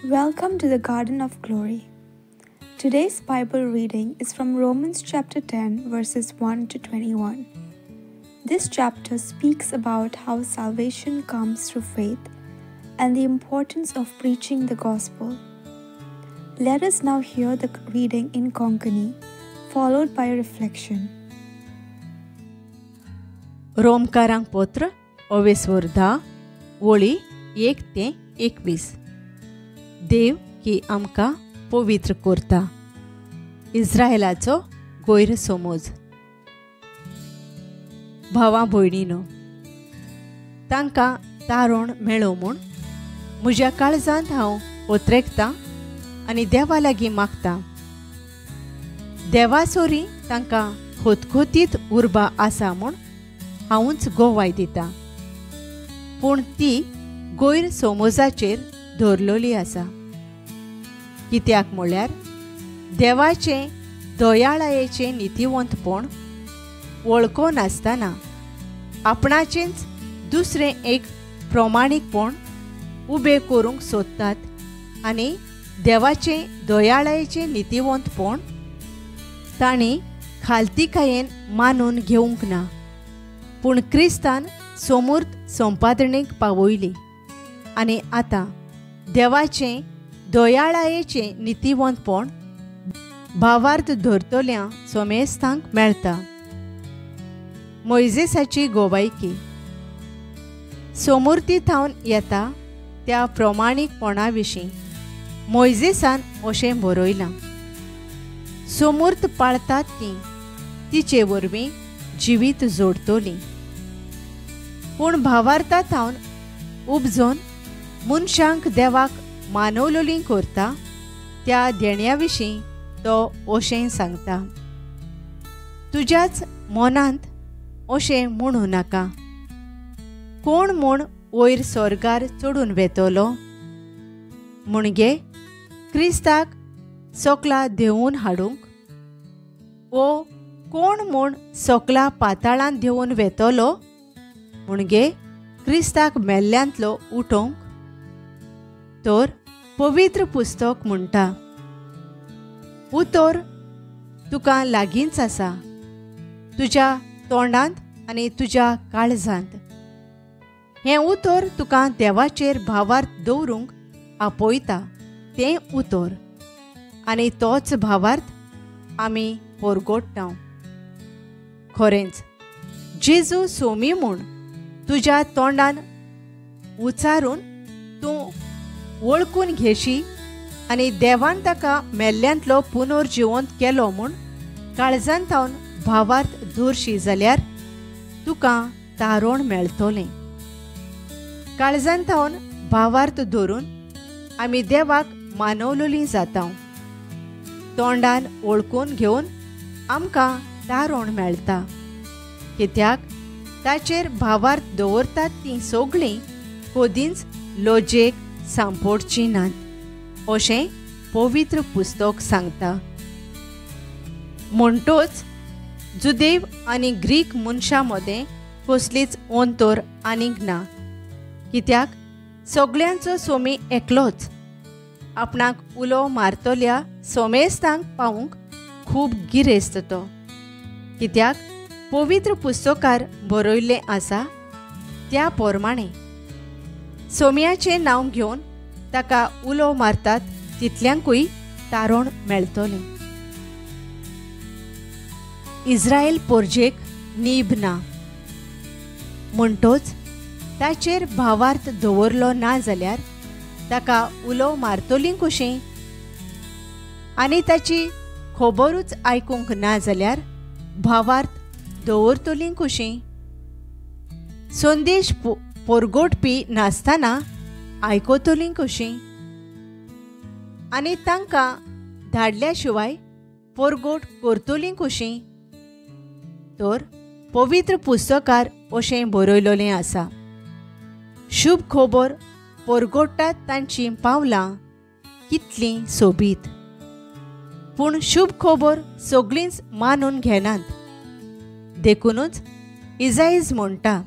Welcome to the Garden of Glory. Today's Bible reading is from Romans chapter 10, verses 1 to 21. This chapter speaks about how salvation comes through faith and the importance of preaching the gospel. Let us now hear the reading in Konkani, followed by a reflection. रोमकारांक पत्र 10 वळी 1 ते 21. देव ही आमकां पवित्र करता. इस्रायेलाचो गैरसमज. भावां भयणीनो, तांकां तारण मेळो म्हूण म्हज्या काळजांत हांव ओत्रेकतां आनी देवा लागीं मागतां. देवा सोरी तांकां खोतखोतीत उर्बा आसा म्हूण हांवूच गोवाय दितां. पूण ती गैरसमजाचेर धरलोली आसा. कित्याक म्हळ्यार देवाचें दयाळायेचें नितिवंतपण वळखो नासतना आपणाचेंच दुसरें एक प्रमाणीकपण उबें करूंक सोदतात आनी देवाचें दयाळायेचें नितिवंतपण तांणी खालतीकायेन मानून घेवंक ना, पूण क्रिस्तान समूर्त संपादणेक पावयली आनी आतां देवाचें दयाळायेचें नितिवंतपण भावार्थ धरतल्या सोमेस्तांक मेळटा. मोइजेसाची गोवायकी. समूर्तीथावन येता त्या प्रमाणीकपणा विशीं मोइजेसान अशें बरयलां. समूर्त पाळतात तीं तिचे वरवीं जिवीत जोडटलीं. पूण भावार्थांत उपजोन मनशांक देवाक मानवलोलीं करता त्या देण्या विशीं तो अशें सांगता. तुज्याच मनांत अशें म्हणू नाका, कोण म्हूण वयर स्वर्गार चडून वेतलो, म्हणजे क्रिस्ताक सोकला देंवून हाडूंक, वो कोण म्हूण सोकला पाताळांत देंवून वेतलो, म्हणजे क्रिस्ताक मेल्ल्यांतलो उठोवंक. तर पवित्र पुस्तक म्हणटा, उतर तुका लागींच आसा, तुज्या तोंडांत आनी तुज्या काळजांत. हें उतर तुका देवाचेर भावार्थ दवरूंक आपयता तें उतर, आनी तोच भावार्थ आमी परगोडटा. खरेंच जेजू सोमी म्हूण तुज्या तोंडान उच्चारून तूं वळखून घेशी आनी देवान ताका मेल्ल्यांतलो पुनर्जिवंत केलो म्हूण काळजांतावन भावार्थ धरशी जाल्यार तुका तारण मेळटलें. काळजांतावन भावार्थ धरून आमी देवाक मानवलोलीं जाता. तोंडान वळखून घेवन आमकां तारण मेळटा, कित्याक ताचेर भावार्थ दवरतात तीं सगळीं कोदींच लोजेक सांपडचीं नात, अशें पवित्र पुस्तक सांगता. म्हणटोच जुदेव आनी ग्रीक मनशां मदें कसलीच अंतर आनीक ना, कित्याक सगळ्यांचो सोमी एकलोच. आपणाक उलो मारतल्या सोमेस्तांक पावूंक खूब गिरेस्त तो, कित्याक पवित्र पुस्तकार बरयल्लें आसा त्या प्रमाणें सोम्याचें नांव घेवन ताका उलो मारतात तितल्यांकूय तारण मेळटलें. इस्रायल पोरजेक नीब ना, म्हणटोच ताचेर भावार्थ दवरलो ना जाल्यार ताका उलो मारतलीं कशीं, आनी ताची खबरूच आयकूंक ना जाल्यार भावार्थ दवरतलीं कशीं. संदेश परगोडपी नासतना आयकतलीं कशीं, आनी तांकां धाडल्या शिवाय परगोड करतलीं कशीं. तर पवित्र पुस्तकार अशें बरयलोलें आसा, शुभ खबर परगोडटात तांचीं पावलां कितलीं सोबीत. पूण शुभ खबर सगळींच मानून घेनात. देखूनच इजाईज म्हणटा,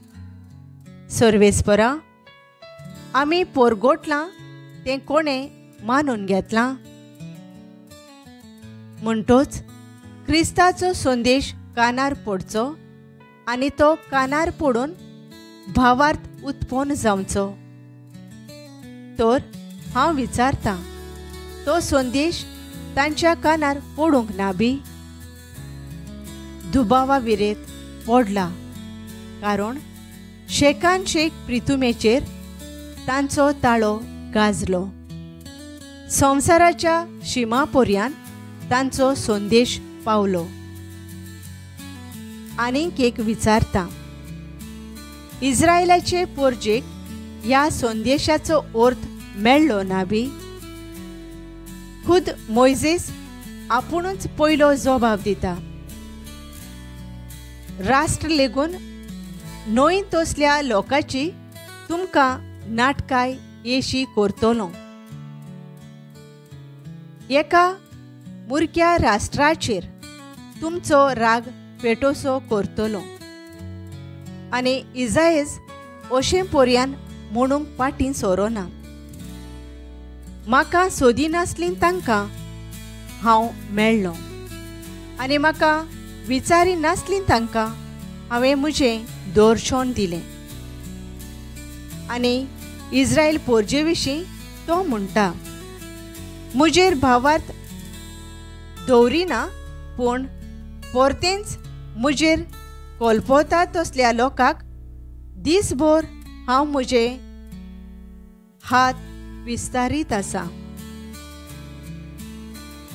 सर्वेस्परा आमी परगोटलां तें कोणें मानून घेतला. म्हणटोच क्रिस्ताचो संदेश कानार पडचो आनी तो कानार पडून भावार्थ उत्पन्न जावचो. तर हांव विचारतां, तो संदेश तांच्या कानार पडूंक ना बी? दुबावा विरेत पडला, कारण शेकान शेक प्रितुमेचेर तांचो ताळो गाजलो. संवसाराच्या शिमापर्यंत तांचो संदेश पावलो. आनीक एक विचारता, इस्रायलाचे पोरजेक ह्या संदेशाचो अर्थ मेळ्ळो ना बी? खुद मोइजेस आपुणूच पयलो जबाब दिता. राष्ट्र लेगून नोईत असल्या लोकांची तुमकां नाटकाय येशी करतलो. एका मुर्ख्या राष्ट्राचेर तुमचो राग पेटोसो करतलो आनी इजायेज अशें पर्यान म्हणूंक फाटीं सरोना. म्हाका सोदी नासली तांकां हांव मेळ्ळो आनी म्हाका विचारी नासली तांकां हांवें म्हजें दर्शन दिलें. आनी इस्रायल पोरजे विशीं तो म्हणटा, म्हजेर भावार्थ दवरिना पूण परतेंच म्हजेर कोलपोतात असल्या लोकांक दिसभर हांव म्हजे हात विस्तारीत आसा.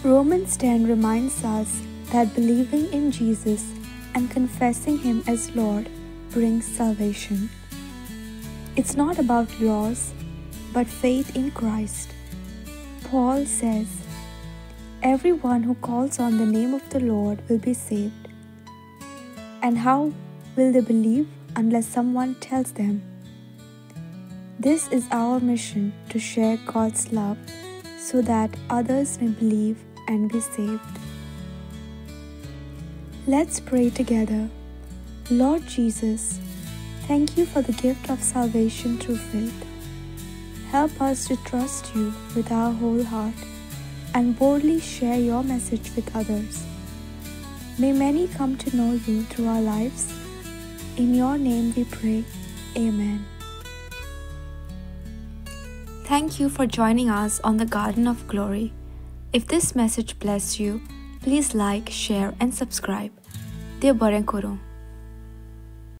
Romans 10 reminds us that believing in Jesus and confessing Him as Lord brings salvation. It's not about laws, but faith in Christ. Paul says, "Everyone who calls on the name of the Lord will be saved." And how will they believe unless someone tells them? This is our mission, to share God's love so that others may believe and be saved. Let's pray together. Lord Jesus, thank you for the gift of salvation through faith. Help us to trust you with our whole heart and boldly share your message with others. May many come to know you through our lives. In your name we pray. Amen. Thank you for joining us on the Garden of Glory. If this message blessed you, please like, share and subscribe. Dev Baren Koro.